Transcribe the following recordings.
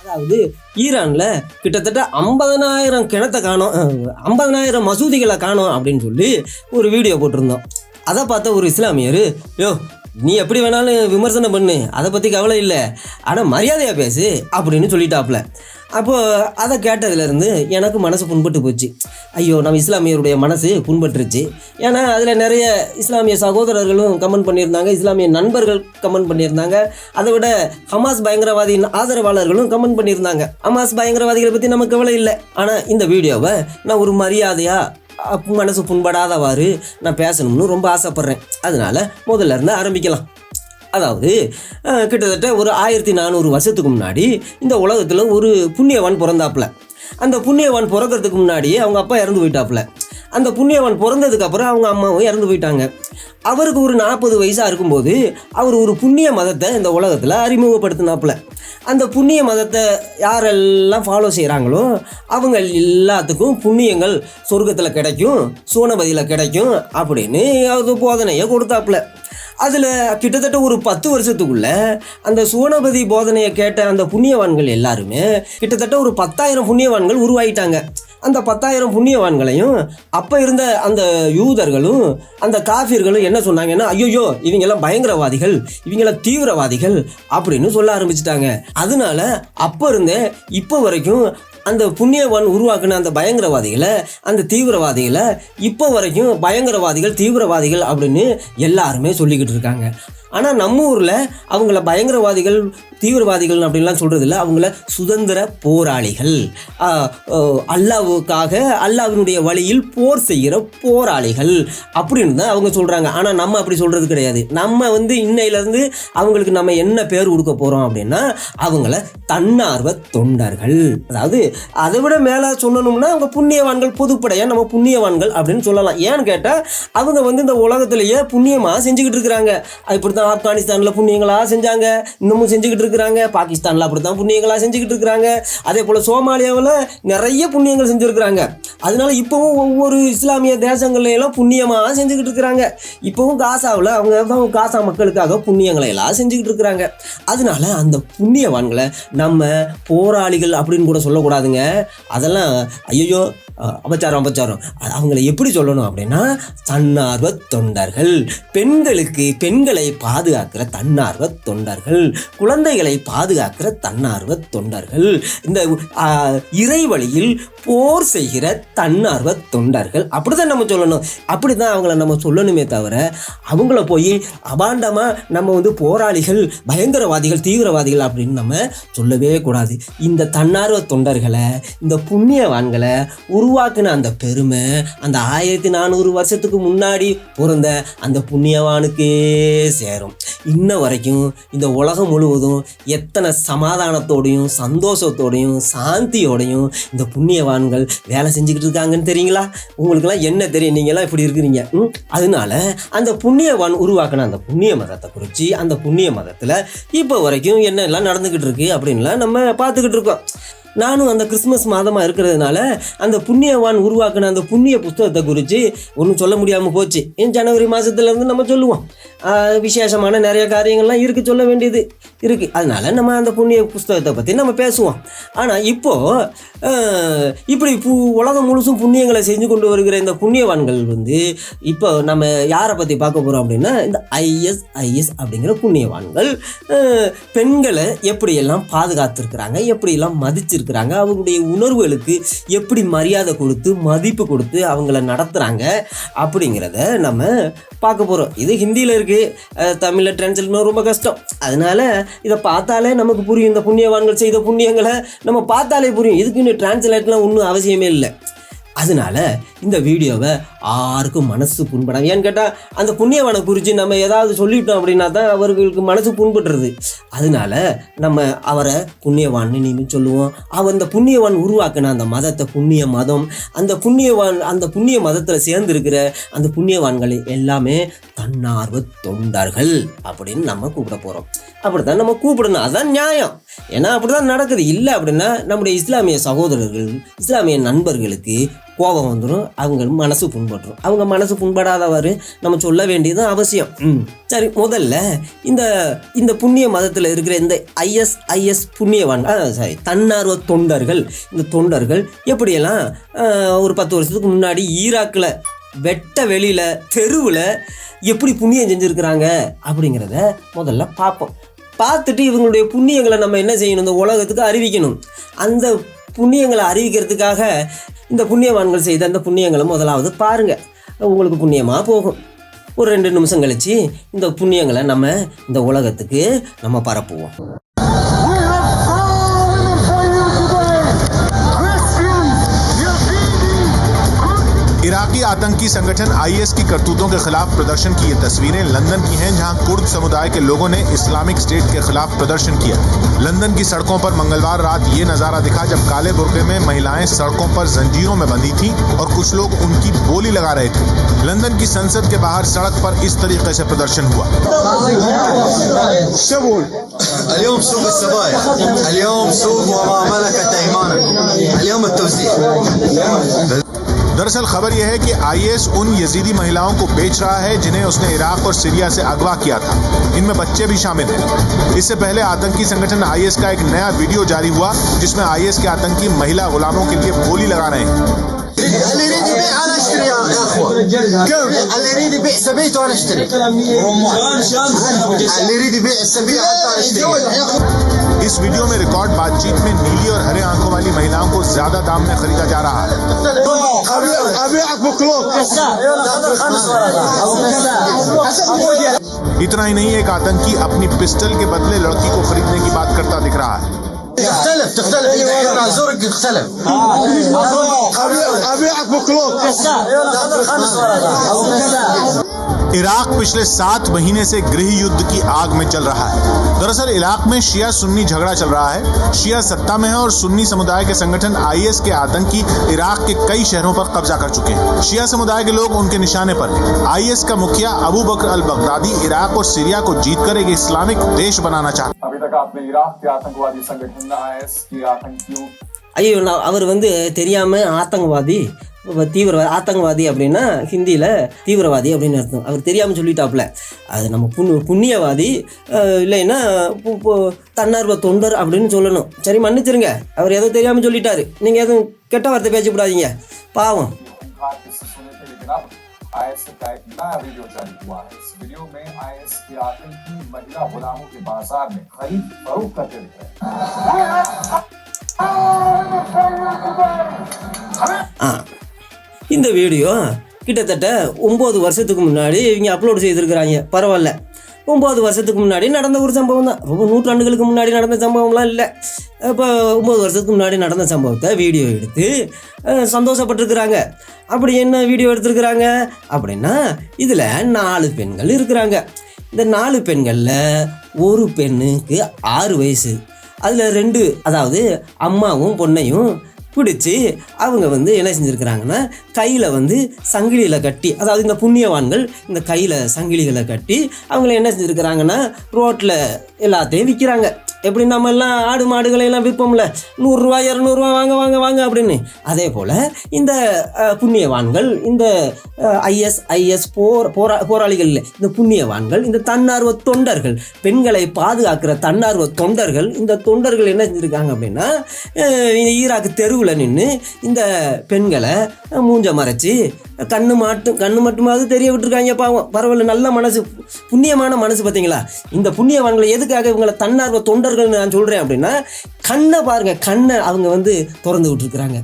அதாவது ஈரானில் கிட்டத்தட்ட 50,000 கிணத்தை காணோம், 50,000 மசூதிகளை காணோம் அப்படின்னு சொல்லி ஒரு வீடியோ போட்டிருந்தோம். அதை பார்த்த ஒரு இஸ்லாமியர், யோ நீ எப்படி வேணாலும் விமர்சனம் பண்ணு, அதை பற்றி கவலை இல்லை, ஆனால் மரியாதையாக பேசு அப்படின்னு சொல்லிட்டாப்புல. அப்போது அதை கேட்டதுலேருந்து எனக்கு மனசு புண்பட்டு போச்சு. ஐயோ, நம்ம இஸ்லாமியருடைய மனசு புண்பட்டுருச்சு. ஏன்னா அதில் நிறைய இஸ்லாமிய சகோதரர்களும் கமெண்ட் பண்ணியிருந்தாங்க, இஸ்லாமிய நண்பர்கள் கமெண்ட் பண்ணியிருந்தாங்க, அதை விட ஹமாஸ் பயங்கரவாதி ஆதரவாளர்களும் கமெண்ட் பண்ணியிருந்தாங்க. ஹமாஸ் பயங்கரவாதிகளை பற்றி நமக்கு கவலை இல்லை, ஆனால் இந்த வீடியோவை நான் ஒரு மரியாதையாக மனசு புண்படாதவாறு நான் பேசணும்னு ரொம்ப ஆசைப்பட்றேன். அதனால் முதல்ல இருந்து ஆரம்பிக்கலாம். அதாவது கிட்டத்தட்ட ஒரு 1400 வருஷத்துக்கு முன்னாடி இந்த உலகத்தில் ஒரு புண்ணியவான் பிறந்தாப்புல. அந்த புண்ணியவான் பிறக்கிறதுக்கு முன்னாடியே அவங்க அப்பா இறந்து போயிட்டாப்புல. அந்த புண்ணியவான் பிறந்ததுக்கப்புறம் அவங்க அம்மாவும் இறந்து போயிட்டாங்க. அவருக்கு ஒரு 40 வயசாக இருக்கும்போது அவர் ஒரு புண்ணிய மதத்தை இந்த உலகத்தில் அறிமுகப்படுத்தினாப்புல. அந்த புண்ணிய மதத்தை யாரெல்லாம் ஃபாலோ செய்கிறாங்களோ அவங்க எல்லாத்துக்கும் புண்ணியங்கள் சொர்க்கத்தில் கிடைக்கும், சூனபதியில் கிடைக்கும் அப்படின்னு அது போதனையை கொடுத்தாப்புல. அதில் கிட்டத்தட்ட ஒரு 10 வருஷத்துக்குள்ள அந்த சூனபதி போதனையை கேட்ட அந்த புண்ணியவான்கள் எல்லாருமே கிட்டத்தட்ட ஒரு 10,000 புண்ணியவான்கள் உருவாயிட்டாங்க. அந்த 10,000 புண்ணியவான்களையும் அப்போ இருந்த அந்த யூதர்களும் அந்த காஃபிர்களும் என்ன சொன்னாங்கன்னா, ஐயோ இவங்கெல்லாம் பயங்கரவாதிகள், இவங்கெல்லாம் தீவிரவாதிகள் அப்படின்னு சொல்ல ஆரம்பிச்சிட்டாங்க. அதனால அப்போ இருந்தே இப்போ வரைக்கும் அந்த புண்ணியவான் உருவாக்குன அந்த பயங்கரவாதிகளை, அந்த தீவிரவாதிகளை இப்போ வரைக்கும் பயங்கரவாதிகள் தீவிரவாதிகள் அப்படின்னு எல்லாருமே சொல்லிக்கிட்டு இருக்காங்க. ஆனால் நம்ம ஊரில் அவங்கள பயங்கரவாதிகள் தீவிரவாதிகள் அப்படின்லாம் சொல்கிறது இல்லை, அவங்கள சுதந்திர போராளிகள், அல்லாவுக்காக அல்லாவினுடைய வழியில் போர் செய்கிற போராளிகள் அப்படின்னு தான் அவங்க சொல்கிறாங்க. ஆனால் நம்ம அப்படி சொல்கிறது கிடையாது. நம்ம இன்னையிலேருந்து அவங்களுக்கு நம்ம என்ன பேர் கொடுக்க போகிறோம் அப்படின்னா, அவங்கள தன்னார்வ தொண்டர்கள். அதாவது அதை விட மேலே சொல்லணும்னா அவங்க புண்ணியவான்கள், பொதுப்படையாக நம்ம புண்ணியவான்கள் அப்படின்னு சொல்லலாம். ஏன்னு கேட்டால் அவங்க இந்த உலகத்திலேயே புண்ணியமாக செஞ்சுக்கிட்டு இருக்கிறாங்க. இப்படி தான் ஆப்கானிஸ்தானில் புண்ணியங்களாக செஞ்சாங்க, இன்னமும் செஞ்சுக்கிட்டு இருக்கிறாங்க. பாகிஸ்தானில் அப்படி தான் புண்ணியங்களாக செஞ்சுக்கிட்டு இருக்கிறாங்க. அதே போல் சோமாலியாவில் நிறைய புண்ணியங்கள் செஞ்சுருக்கிறாங்க. அதனால இப்போவும் ஒவ்வொரு இஸ்லாமிய தேசங்கள்லாம் புண்ணியமாக செஞ்சுக்கிட்டு இருக்கிறாங்க. இப்போவும் காசாவில் அவங்க காசா மக்களுக்காக புண்ணியங்களை எல்லாம் செஞ்சுக்கிட்டு இருக்கிறாங்க. அதனால அந்த புண்ணியவான்களை நம்ம போராளிகள் அப்படின்னு கூட சொல்லக்கூடாதுங்க. அதெல்லாம் ஐயோ அபச்சாரம். அவங்கள எப்படி சொல்லணும் அப்படின்னா, தன்னார்வ தொண்டர்கள், பெண்களை பாதுகாக்கிற தன்னார்வ தொண்டர்கள், குழந்தைகளை பாதுகாக்கிற தன்னார்வ தொண்டர்கள், இந்த இறைவழியில் போர் செய்கிற தன்னார்வ தொண்டர்கள், அப்படிதான் நம்ம சொல்லணும். அப்படிதான் அவங்கள நம்ம சொல்லணுமே தவிர அவங்கள போய் அபாண்டமாக நம்ம போராளிகள் பயங்கரவாதிகள் தீவிரவாதிகள் அப்படின்னு நம்ம சொல்லவே கூடாது. இந்த தன்னார்வ தொண்டர்களை, இந்த புண்ணியவான்களை உருவாக்குன அந்த பெருமை அந்த 1400 வருஷத்துக்கு முன்னாடி பிறந்த அந்த புண்ணியவானுக்கே சேரும். இன்ன வரைக்கும் இந்த உலகம் முழுவதும் எத்தனை சமாதானத்தோடையும் சந்தோஷத்தோடையும் சாந்தியோடையும் இந்த புண்ணியவான்கள் வேலை செஞ்சுக்கிட்டு இருக்காங்கன்னு தெரியுங்களா? உங்களுக்கெல்லாம் என்ன தெரியும்? நீங்கள்லாம் இப்படி இருக்கிறீங்க. அதனால அந்த புண்ணியவான் உருவாக்கின அந்த புண்ணிய மதத்தை குறித்து, அந்த புண்ணிய மதத்தில் இப்போ வரைக்கும் என்னெல்லாம் நடந்துக்கிட்டு இருக்கு அப்படின்லாம் நம்ம பார்த்துக்கிட்டு இருக்கோம். நானும் அந்த கிறிஸ்மஸ் மாதமாக இருக்கிறதுனால அந்த புண்ணியவான் உருவாக்கின அந்த புண்ணிய புஸ்தகத்தை குறித்து ஒன்றும் சொல்ல முடியாமல் போச்சு. ஜனவரி மாதத்துலேருந்து நம்ம சொல்லுவோம், விசேஷமான நிறைய காரியங்கள்லாம் இருக்குது, சொல்ல வேண்டியது இருக்குது. அதனால் நம்ம அந்த புண்ணிய புஸ்தகத்தை பற்றி நம்ம பேசுவோம். ஆனால் இப்போது இப்படி உலகம் முழுசும் புண்ணியங்களை செஞ்சு கொண்டு வருகிற இந்த புண்ணியவான்கள் இப்போ நம்ம யாரை பற்றி பார்க்க போகிறோம் அப்படின்னா, இந்த ISIS அப்படிங்கிற புண்ணியவான்கள் பெண்களை எப்படியெல்லாம் பாதுகாத்துருக்குறாங்க, எப்படியெல்லாம் மதிச்சிருக்கிறாங்க, அவங்களுடைய உணர்வுகளுக்கு எப்படி மரியாதை கொடுத்து மதிப்பு கொடுத்து அவங்கள நடத்துகிறாங்க அப்படிங்கிறத நம்ம பார்க்க போகிறோம். இது ஹிந்தியில் இருக்குது, தமிழில் டிரான்ஸ்லேட் ரொம்ப கஷ்டம். அதனால இதை பார்த்தாலே நமக்கு புரியும். இந்த புண்ணியவான்கள் செய்த புண்ணியங்களை நம்ம பார்த்தாலே புரியும். இதுக்கு இன்னும் டிரான்ஸ்லேட்லாம் ஒன்றும் அவசியமே இல்லை. அதனால இந்த வீடியோவை யாருக்கும் மனசு புண்படாது. ஏன்னு கேட்டால் அந்த புண்ணியவானை குறித்து நம்ம ஏதாவது சொல்லிவிட்டோம் அப்படின்னா தான் அவர்களுக்கு மனசு புண்படுறது. அதனால நம்ம அவரை புண்ணியவான்னு நீங்க சொல்லுவோம். அந்த புண்ணியவான் உருவாக்கின அந்த மதத்தை புண்ணிய மதம், அந்த புண்ணிய மதத்தில் சேர்ந்திருக்கிற அந்த புண்ணியவான்கள் எல்லாமே தன்னார்வ தொண்டர்கள் அப்படின்னு நம்ம கூப்பிட போகிறோம். அப்படித்தான் நம்ம கூப்பிடணும், அதுதான் நியாயம். ஏன்னா அப்படிதான் நடக்குது. இல்லை அப்படின்னா நம்முடைய இஸ்லாமிய சகோதரர்கள், இஸ்லாமிய நண்பர்களுக்கு கோபம் வந்துடும், அவங்க மனசு புண்பட்டுரும். அவங்க மனசு புண்படாதவாறு நம்ம சொல்ல வேண்டியது அவசியம். சரி, முதல்ல இந்த புண்ணிய மதத்தில் இருக்கிற இந்த ஐஎஸ் புண்ணியவான், சாரி, தன்னார்வ தொண்டர்கள், இந்த தொண்டர்கள் எப்படியெல்லாம் ஒரு 10 வருஷத்துக்கு முன்னாடி ஈராக்கில் வெட்ட வெளியில் தெருவில் எப்படி புண்ணியம் செஞ்சுருக்கிறாங்க அப்படிங்கிறத முதல்ல பார்ப்போம். பார்த்துட்டு இவங்களுடைய புண்ணியங்களை நம்ம என்ன செய்யணும், இந்த உலகத்துக்கு அறிவிக்கணும். அந்த புண்ணியங்களை அறிவிக்கிறதுக்காக இந்த புண்ணியவான்கள் செய்த அந்த புண்ணியங்களை முதலாவது பாருங்கள், உங்களுக்கு புண்ணியமாக போகும். ஒரு 2 நிமிஷம் கழித்து இந்த புண்ணியங்களை நம்ம இந்த உலகத்துக்கு நம்ம பரப்புவோம். इराकी आतंकी संगठन आईएस की करतूतों के खिलाफ प्रदर्शन की ये तस्वीरें लंदन की हैं, जहां कुर्द समुदाय के लोगों ने इस्लामिक स्टेट के खिलाफ प्रदर्शन किया। लंदन की सड़कों पर मंगलवार रात ये नजारा दिखा जब काले बुर्के में महिलाएं सड़कों पर जंजीरों में बंधी थीं और कुछ लोग उनकी बोली लगा रहे थे। लंदन की संसद के बाहर सड़क पर इस तरीके से प्रदर्शन हुआ। दरअसल खबर यह है कि आईएस उन यजीदी महिलाओं को बेच रहा है जिन्हें उसने इराक और सीरिया से अगवा किया था। इनमें बच्चे भी शामिल हैं। इससे पहले आतंकी संगठन आईएस का एक नया वीडियो जारी हुआ जिसमें आईएस के आतंकी महिला गुलामों के लिए बोली लगा रहे हैं। اللي يريد يبيع انا اشتري يا اخوه. اللي يريد يبيع سبيته انا اشتري. اللي يريد يبيع السبيعه انا اشتري. इस वीडियो में रिकॉर्ड बातचीत में नीली और हरे आंखों वाली महिलाओं को ज्यादा दाम में खरीदा जा रहा है। इतना ही नहीं, एक आतंकी अपनी पिस्टल के बदले लड़की को खरीदने की बात करता दिख रहा है। تختلف اذا زرق يختلف. ابيعك بكلوك. इराक पिछले 7 महीने से गृह युद्ध की आग में चल रहा है। दरअसल इराक में शिया सुन्नी झगड़ा चल रहा है। शिया सत्ता में है और सुन्नी समुदाय के संगठन आईएस के आतंकी इराक के कई शहरों पर कब्जा कर चुके हैं। शिया समुदाय के लोग उनके निशाने पर हैं। आईएस का मुखिया अबू बकर अल बगदादी इराक और सीरिया को जीतकर एक इस्लामिक देश बनाना चाहता है। अभी तक आपने इराक के आतंकवादी संगठन आईएस के आतंकियों ஐயோ, அவர் தெரியாமல் ஆத்தங்கவாதி அப்படின்னா ஹிந்தியில் தீவிரவாதி அப்படின்னு அர்த்தம். அவர் தெரியாமல் சொல்லிட்டாப்புல. அது நம்ம புண்ணியவாதி இல்லைன்னா தன்னார்வ தொண்டர் அப்படின்னு சொல்லணும். சரி, மன்னிச்சிருங்க, அவர் ஏதோ தெரியாமல் சொல்லிட்டாரு. நீங்கள் எதுவும் கெட்ட வார்த்தை பேசக்கூடாதீங்க, பாவம். आईएस का एक नया वीडियो जारी हुआ है। इस वीडियो में आईएस के आतंकी महिला गुलामों के बाजार में खरीद फरोख्त करते दिख रहे हैं। இந்த வீடியோ கிட்டத்தட்ட 9 வருஷத்துக்கு முன்னாடி இவங்க அப்லோட் செய்திருக்கிறாங்க. பரவாயில்ல, 9 வருஷத்துக்கு முன்னாடி நடந்த ஒரு சம்பவம் தான். ரொம்ப நூற்றாண்டுகளுக்கு முன்னாடி நடந்த சம்பவம்லாம் இல்லை. இப்போ 9 வருஷத்துக்கு முன்னாடி நடந்த சம்பவத்தை வீடியோ எடுத்து சந்தோஷப்பட்டிருக்கிறாங்க. அப்படி என்ன வீடியோ எடுத்துருக்குறாங்க அப்படின்னா, இதில் 4 பெண்கள் இருக்கிறாங்க. இந்த 4 பெண்களில் ஒரு பெண்ணுக்கு 6 வயசு. அதில் 2, அதாவது அம்மாவும் பொண்ணையும் பிடிச்சி அவங்க என்ன செஞ்சுருக்கிறாங்கன்னா, கையில் சங்கிலியில் கட்டி, அதாவது இந்த புண்ணியவான்கள் இந்த கையில் சங்கிலிகளை கட்டி அவங்கள என்ன செஞ்சுருக்கிறாங்கன்னா ரோட்டில் எல்லாத்தையும் விற்கிறாங்க. எப்படி நம்ம எல்லாம் ஆடு மாடுகளை எல்லாம் விற்போம்ல, 100 ரூபா 200 ரூபா வாங்க வாங்க வாங்க அப்படின்னு. அதே போல் இந்த புண்ணியவான்கள், இந்த ஐஎஸ் போராளிகள் இல்லை, இந்த புண்ணியவான்கள், இந்த தன்னார்வ தொண்டர்கள், பெண்களை பாதுகாக்கிற தன்னார்வ தொண்டர்கள், இந்த தொண்டர்கள் என்ன செஞ்சுருக்காங்க அப்படின்னா, ஈராக்கு தெருவில் நின்று இந்த பெண்களை மூஞ்ச மறைச்சி கண்ணு மட்டுமாவது தெரிய விட்டுருக்காங்க. பாவம், பரவாயில்ல, நல்ல மனசு, புண்ணியமான மனசு. பார்த்தீங்களா, இந்த புண்ணியவான்களை எதுக்காக இவங்களை தன்னார்வ தொண்டர்கள் நான் சொல்கிறேன் அப்படின்னா, கண்ணை பாருங்கள், கண்ணை அவங்க திறந்து விட்டுருக்குறாங்க.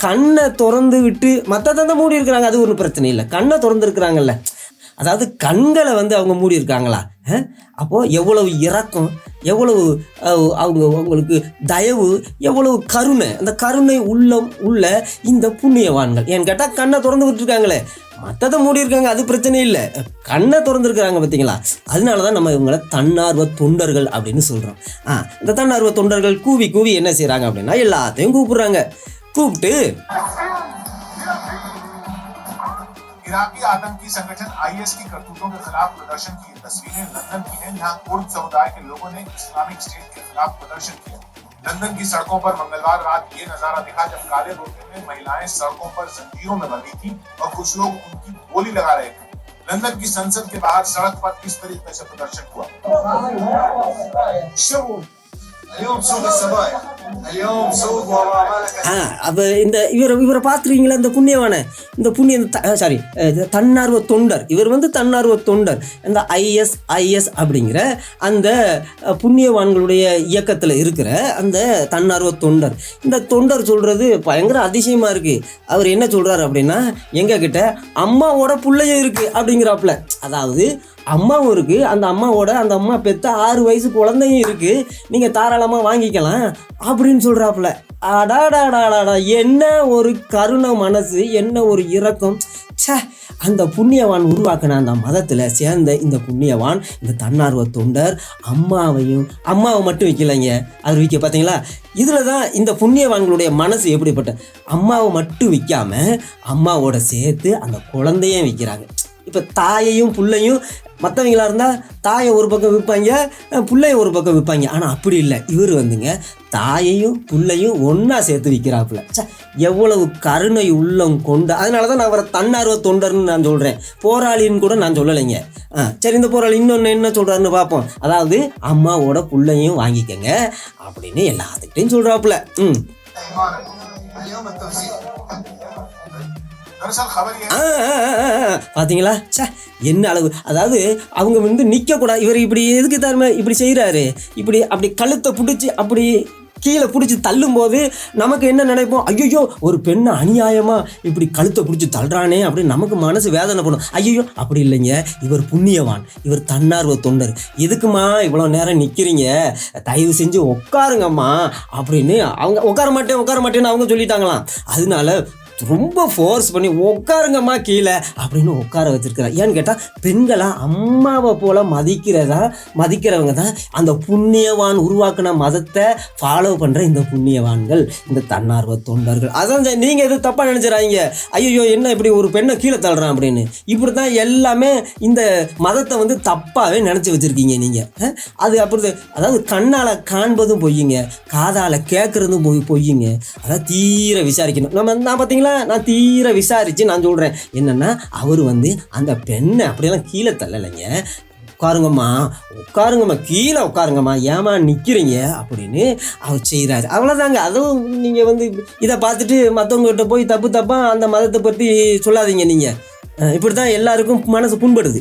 கண்ணை திறந்து விட்டு மற்றதை மூடி இருக்கிறாங்க, அது ஒன்றும் பிரச்சனை இல்லை. கண்ணை திறந்துருக்குறாங்கல்ல, அதாவது கண்களை அவங்க மூடி இருக்காங்களா? அப்போது எவ்வளவு இரக்கம், எவ்வளவு அவங்களுக்கு தயவு, எவ்வளவு கருணை, அந்த கருணை உள்ளம் உள்ள இந்த புண்ணியவான்கள். ஏன்னு கேட்டால் கண்ணை திறந்து விட்டுருக்காங்களே, மற்றதை மூடி இருக்காங்க, அது பிரச்சனை இல்லை. கண்ணை திறந்துருக்குறாங்க பார்த்தீங்களா? அதனால தான் நம்ம இவங்களை தன்னார்வ தொண்டர்கள் அப்படின்னு சொல்கிறோம். இந்த தன்னார்வ தொண்டர்கள் கூவி கூவி என்ன செய்கிறாங்க அப்படின்னா, எல்லாத்தையும் கூப்பிட்றாங்க. கூப்பிட்டு इराकी आतंकी संगठन आईएस की करतूतों के खिलाफ प्रदर्शन की तस्वीरें लंदन की हैं, जहां कुर्द समुदाय के लोगों ने इस्लामिक स्टेट के खिलाफ प्रदर्शन किया। लंदन की सड़कों पर मंगलवार रात ये नजारा दिखा जब काले रोटे में महिलाएं सड़कों पर जंजीरों में बंधी थी और कुछ लोग उनकी बोली लगा रहे थे। लंदन की संसद के बाहर सड़क पर इस तरीके से प्रदर्शन हुआ। அப்போ இவரை பார்த்துருக்கீங்களா? இந்த புண்ணியவான இந்த தன்னார்வ தொண்டர். இவர் வந்து தன்னார்வ தொண்டர். இந்த ஐஎஸ் அப்படிங்கிற அந்த புண்ணியவான்களுடைய இயக்கத்தில் இருக்கிற அந்த தன்னார்வ தொண்டர். இந்த தொண்டர் சொல்கிறது பயங்கர அதிசயமாக இருக்குது. அவர் என்ன சொல்கிறார் அப்படின்னா, எங்ககிட்ட அம்மாவோட பிள்ளையும் இருக்குது அப்படிங்கிறாப்புல. அதாவது அம்மாவும் இருக்குது, அந்த அம்மா பெற்ற 6 வயசு குழந்தையும் இருக்குது, நீங்கள் தாராளமாக வாங்கிக்கலாம் அப்படின்னு சொல்கிறாப்புல. அடாடாடாடாடா, என்ன ஒரு கருணை மனசு, என்ன ஒரு இரக்கம். அந்த புண்ணியவான் உருவாக்கின அந்த மதத்தில் சேர்ந்த இந்த புண்ணியவான், இந்த தன்னார்வ தொண்டர் அம்மாவை மட்டும் வைக்கலைங்க, அவர் விற்க பார்த்தீங்களா? இதில் தான் இந்த புண்ணியவான்களுடைய மனசு எப்படிப்பட்ட, அம்மாவை மட்டும் விற்காமல் அம்மாவோட சேர்த்து அந்த குழந்தையும் விற்கிறாங்க. இப்போ தாயையும் பிள்ளையும், மற்றவங்களா இருந்தால் தாயை ஒரு பக்கம் விற்பாங்க, பிள்ளைய ஒரு பக்கம் விற்பாங்க. ஆனால் அப்படி இல்லை, இவர் வந்துங்க தாயையும் பிள்ளையும் ஒன்றா சேர்த்து விற்கிறாப்புல. எவ்வளவு கருணை உள்ளம் கொண்டு. அதனால தான் நான் அவரை தன்னார்வ தொண்டர்னு நான் சொல்கிறேன், போராளின்னு கூட நான் சொல்லலைங்க. சரி, இந்த போராளி இன்னொன்று என்ன சொல்கிறாருன்னு பார்ப்போம். அதாவது அம்மாவோட பிள்ளையும் வாங்கிக்கங்க அப்படின்னு எல்லாத்துக்கிட்டையும் சொல்கிறாப்புல. பார்த்தீங்களா? என்ன அளவு. அதாவது அவங்க வந்து நிற்கக்கூடாது. இவர் இப்படி எதுக்கு தருமை இப்படி செய்கிறாரு, அப்படி கழுத்தை பிடிச்சி அப்படி கீழே பிடிச்சி தள்ளும்போது நமக்கு என்ன நினைப்போம், ஐயோ ஒரு பெண்ணை அநியாயமாக இப்படி கழுத்தை பிடிச்சி தள்ளுறானே அப்படின்னு நமக்கு மனசு வேதனை பண்ணும். ஐயோ அப்படி இல்லைங்க, இவர் புண்ணியவான், இவர் தன்னார்வ தொண்டர். எதுக்குமா இவ்வளோ நேரம் நிற்கிறீங்க, தயவு செஞ்சு உட்காருங்கம்மா அப்படின்னு அவங்க உட்கார மாட்டேன்னு அவங்க சொல்லிட்டாங்களாம். அதனால ரொம்ப ஃபோர்ஸ் பண்ணி உட்காருங்கம்மா கீழே அப்படின்னு உட்கார வச்சிருக்கிறார். ஏன்னு கேட்டால், பெண்களாக அம்மாவை போல் மதிக்கிறவங்க தான் அந்த புண்ணியவான் உருவாக்கின மதத்தை ஃபாலோ பண்ணுற இந்த புண்ணியவான்கள், இந்த தன்னார்வ தொண்டர்கள். அதான் நீங்கள் எது தப்பாக நினச்சிடாதீங்க, ஐயோ என்ன இப்படி ஒரு பெண்ணை கீழே தள்ளுறான் அப்படின்னு. இப்படி தான் எல்லாமே இந்த மதத்தை வந்து தப்பாகவே நினச்சி வச்சுருக்கீங்க நீங்கள். அது அப்படி, அதாவது கண்ணால் காண்பதும் பொய்யுங்க, காதால் கேட்குறதும் பொய்யுங்க. அதான் தீர விசாரிக்கணும். நான் பார்த்தீங்களா, நான் தீர விசாரித்து நான் சொல்கிறேன் என்னென்னா, அவர் வந்து அந்த பெண்ணை அப்படியெல்லாம் கீழே தள்ளலைங்க. உட்காருங்கம்மா கீழே உட்காருங்கம்மா, ஏமா நிற்கிறீங்க அப்படின்னு அவர் செய்கிறாரு. அவ்வளோதாங்க. அதுவும் நீங்கள் வந்து இதை பார்த்துட்டு மற்றவங்ககிட்ட போய் தப்பாக அந்த மதத்தை பற்றி சொல்லாதீங்க. நீங்கள் இப்படி தான் எல்லாருக்கும் மனசு புண்படுது.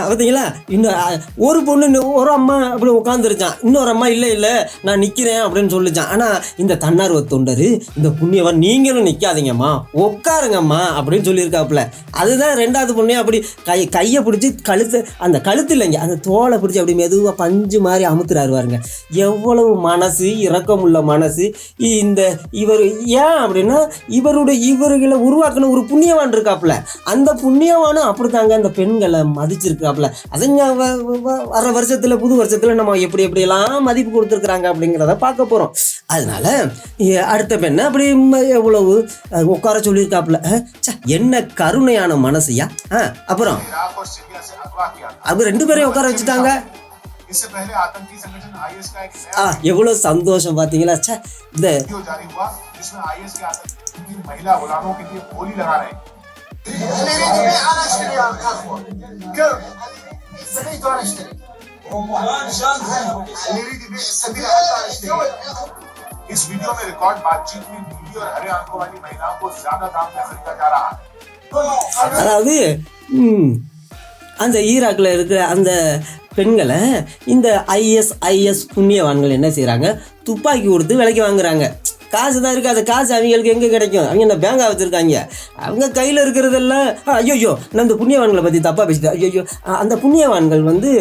பார்த்தீங்களா, இன்னும் ஒரு பொண்ணு ஒரு அம்மா அப்படி உட்காந்துருச்சான், இன்னொரு அம்மா இல்லை நான் நிற்கிறேன் அப்படின்னு சொல்லிச்சான். ஆனால் இந்த தன்னார்வ தொண்டர், இந்த புண்ணியவன், நீங்களும் நிற்காதீங்கம்மா உட்காருங்கம்மா அப்படின்னு சொல்லியிருக்காப்புல. அதுதான் 2வது பொண்ணே அப்படி கையை பிடிச்சி அந்த கழுத்து இல்லைங்க, அந்த தோலை பிடிச்சி அப்படி மெதுவாக பஞ்சு மாதிரி அமுத்துறாரு பாருங்க. எவ்வளவு மனசு, இரக்கம் உள்ள மனசு. இவர் ஏன் அப்படின்னா, இவர்களை உருவாக்கின ஒரு புண்ணியவான் இருக்காப்புல, அந்த புண்ணியவானும் அப்படித்தாங்க அந்த பெண்களை மதிச்சிருக்காப்புல. அதுங்க வர வருஷத்தில், புது வருஷத்தில் நம்ம எப்படியெல்லாம் மதிப்பு கொடுத்துருக்குறாங்க அப்படிங்கிறத பார்க்க போகிறோம். அதனால அடுத்த பெண்ணை அப்படி எவ்வளவு உட்கார சொல்லியிருக்காப்புல. என்ன கருணையான மனசுயா. அப்புறம் அவங்க 2 பேரையும் உட்கார வச்சுட்டாங்க. எவ்வளவு சந்தோஷம் பார்த்தீங்களா. இந்த महिला गुलामों के लिए बोली लगा रहे हैं। इस वीडियो में रिकॉर्ड बातचीत में नीली और हरे आंखों वाली महिलाओं को ज्यादा दाम में खरीदा जा रहा है. அதாவது அந்த ஈராக்கில் இருக்கிற அந்த பெண்களை இந்த ஐஎஸ் புண்ணியவான்கள் என்ன செய்கிறாங்க, துப்பாக்கி கொடுத்து விலைக்கு வாங்குறாங்க. காசு தான் இருக்குது, அந்த காசு அவங்களுக்கு எங்கே கிடைக்கும்? அவங்க என்ன பேங்காக வச்சுருக்காங்க, அவங்க கையில் இருக்கிறதெல்லாம். ஐயோ நான் இந்த புண்ணியவான்களை பற்றி தப்பாக பேசிட்டேன். ஐயோ அந்த புண்ணியவான்கள் வந்து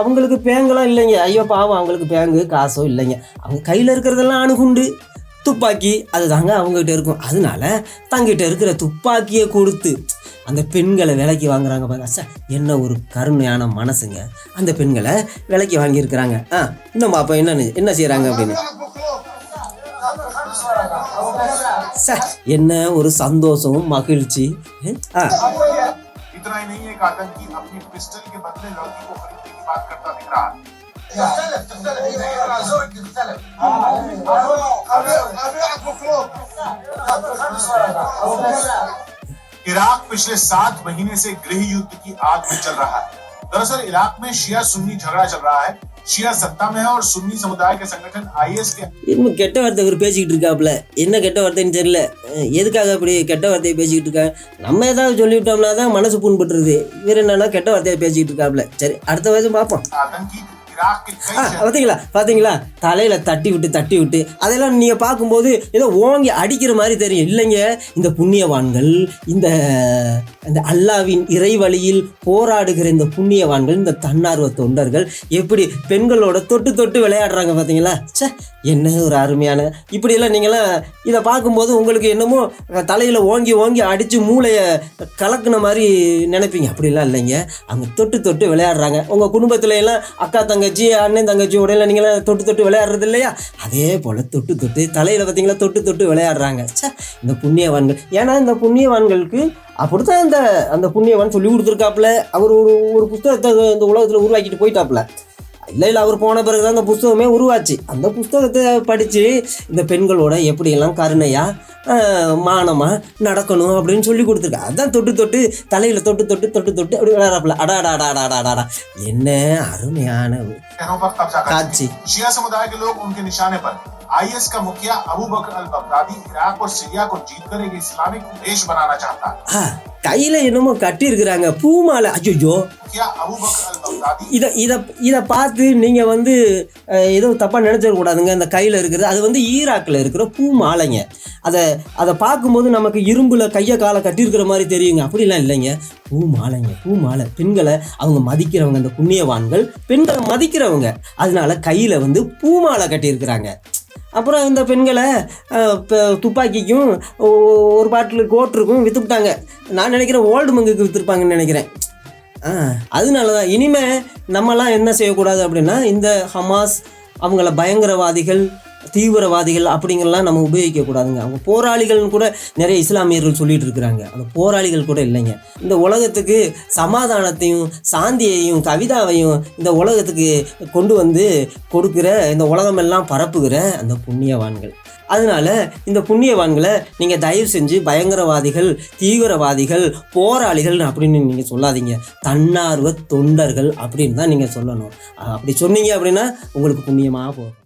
அவங்களுக்கு பேங்கெல்லாம் இல்லைங்க. ஐயோ பாவம், அவங்களுக்கு பேங்கு காசோ இல்லைங்க. அவங்க கையில் இருக்கிறதெல்லாம் அணுகுண்டு, துப்பாக்கி, அது தாங்க அவங்ககிட்ட இருக்கும். அதனால தங்கிட்ட இருக்கிற துப்பாக்கியை கொடுத்து அந்த பெண்களை விலைக்கு வாங்குறாங்க பாருங்க. என்ன ஒரு கருணையான மனசுங்க. அந்த பெண்களை விலைக்கு வாங்கியிருக்கிறாங்க. இன்னும் அப்போ என்ன செய்கிறாங்க அப்படின்னு என்ன ஒரு சந்தோஷம் மகிழ்ச்சி. इतना ही नहीं, एक आतंकी अपनी पिस्टल के बदले लड़की को खरीदने की बात करता दिख रहा है. इराक पिछले 7 महीने से गृह युद्ध की आग में चल रहा है. दरअसल इराक में शिया सुन्नी झगड़ा चल रहा है. शिया सत्ता में है और सुन्नी समुदाय के संगठन आईएस के இன்னும் கெட்ட வார்த்தை இவர் பேசிக்கிட்டு இருக்காப்புல. என்ன கெட்ட வார்த்தைன்னு தெரியல. எதுக்காக அப்படி கெட்ட வார்த்தையை பேசிக்கிட்டு இருக்காங்க? நம்ம ஏதாவது சொல்லிவிட்டோம்னா தான் மனசு புண்பட்டுருது. இவர் என்னன்னா கெட்ட வார்த்தையை பேசிக்கிட்டு இருக்காப்புல. சரி, அடுத்த வயசு பார்ப்போம். आतंकी इराक के कई பார்த்தீங்களா தலையில் தட்டி விட்டு அதெல்லாம் நீங்கள் பார்க்கும்போது ஏதோ ஓங்கி அடிக்கிற மாதிரி தெரியும். இல்லைங்க, இந்த புண்ணியவான்கள், இந்த இந்த அல்லாவின் இறைவழியில் போராடுகிற இந்த புண்ணியவான்கள், இந்த தன்னார்வ தொண்டர்கள் எப்படி பெண்களோட தொட்டு விளையாடுறாங்க பார்த்தீங்களா? என்ன ஒரு அருமையான, இப்படியெல்லாம் நீங்களாம் இதை பார்க்கும்போது உங்களுக்கு என்னமோ தலையில் ஓங்கி அடித்து மூளையை கலக்குன மாதிரி நினைப்பீங்க. அப்படிலாம் இல்லைங்க, அவங்க தொட்டு விளையாடுறாங்க. உங்கள் குடும்பத்துல எல்லாம் அக்கா தங்கச்சி அண்ணன் தங்கச்சி உடையில நீங்களாம் தொட்டு விளையாடுறது இல்லையா? அதே போல் தொட்டு தலையில் பார்த்தீங்களா தொட்டு விளையாடுறாங்க. இந்த புண்ணியவான்கள், ஏன்னா இந்த புண்ணியவான்களுக்கு அப்படித்தான் அந்த புண்ணியவான் சொல்லி கொடுத்துருக்காப்புல. அவர் ஒரு புத்தகத்தை இந்த உலகத்தில் உருவாக்கிட்டு போயிட்டாப்புல. இல்லை அவர் போன பிறகு தான் அந்த புஸ்தகமே உருவாச்சு. அந்த புஸ்தகத்தை படித்து இந்த பெண்களோட எப்படியெல்லாம் கருணையாக மானமாக நடக்கணும் அப்படின்னு சொல்லி கொடுத்துருக்கா. அதுதான் தொட்டு தலையில் தொட்டு அப்படி விளையாடுறாப்புல. அடாடாடாடாடாடா, என்ன அருமையான காட்சி. शिया समुदाय के लोग उनके निशाने पर आईएस का मुखिया अबू बकर अल बगदादी इराक और सीरिया को जीतकर एक इस्लामिक देश बनाना चाहता है. கையில் என்னமோ கட்டி இருக்கிறாங்க பூமாலை. ஐயோ, இதை பார்த்து நீங்கள் ஏதோ தப்பாக நினச்சிடக்கூடாதுங்க. அந்த கையில் இருக்கிறது அது ஈராக்கில் இருக்கிற பூ மாலைங்க. அதை பார்க்கும்போது நமக்கு இரும்பில் கையை காலை கட்டியிருக்கிற மாதிரி தெரியுங்க. அப்படிலாம் இல்லைங்க, பூ மாலை. பெண்களை அவங்க மதிக்கிறவங்க, அந்த புண்ணியவான்கள் பெண்களை மதிக்கிறவங்க. அதனால கையில் பூ மாலை கட்டியிருக்கிறாங்க. அப்புறம் இந்த பெண்களை துப்பாக்கிக்கும் ஒரு பாட்டில் கோட்டுருக்கும் விற்றுவிட்டாங்க. நான் நினைக்கிறேன் ஓல்டு மங்குக்கு விற்றுருப்பாங்கன்னு நினைக்கிறேன். அதனால தான் இனிமேல் நம்மலாம் என்ன செய்யக்கூடாது அப்படின்னா, இந்த ஹமாஸ் அவங்கள பயங்கரவாதிகள், தீவிரவாதிகள் அப்படிங்கலாம் நம்ம உபயோகிக்கக்கூடாதுங்க. அவங்க போராளிகள்னு கூட நிறைய இஸ்லாமியர்கள் சொல்லிட்டு இருக்கிறாங்க. அந்த போராளிகள் கூட இல்லைங்க. இந்த உலகத்துக்கு சமாதானத்தையும் சாந்தியையும் கவிதாவையும் இந்த உலகத்துக்கு கொண்டு கொடுக்குற, இந்த உலகமெல்லாம் பரப்புகிற அந்த புண்ணியவான்கள். அதனால இந்த புண்ணியவான்களை நீங்கள் தயவு செஞ்சு பயங்கரவாதிகள், தீவிரவாதிகள், போராளிகள் அப்படின்னு நீங்கள் சொல்லாதீங்க. தன்னார்வ தொண்டர்கள் அப்படின்னு தான் நீங்கள் சொல்லணும். அப்படி சொன்னீங்க அப்படின்னா உங்களுக்கு புண்ணியமாக போகும்.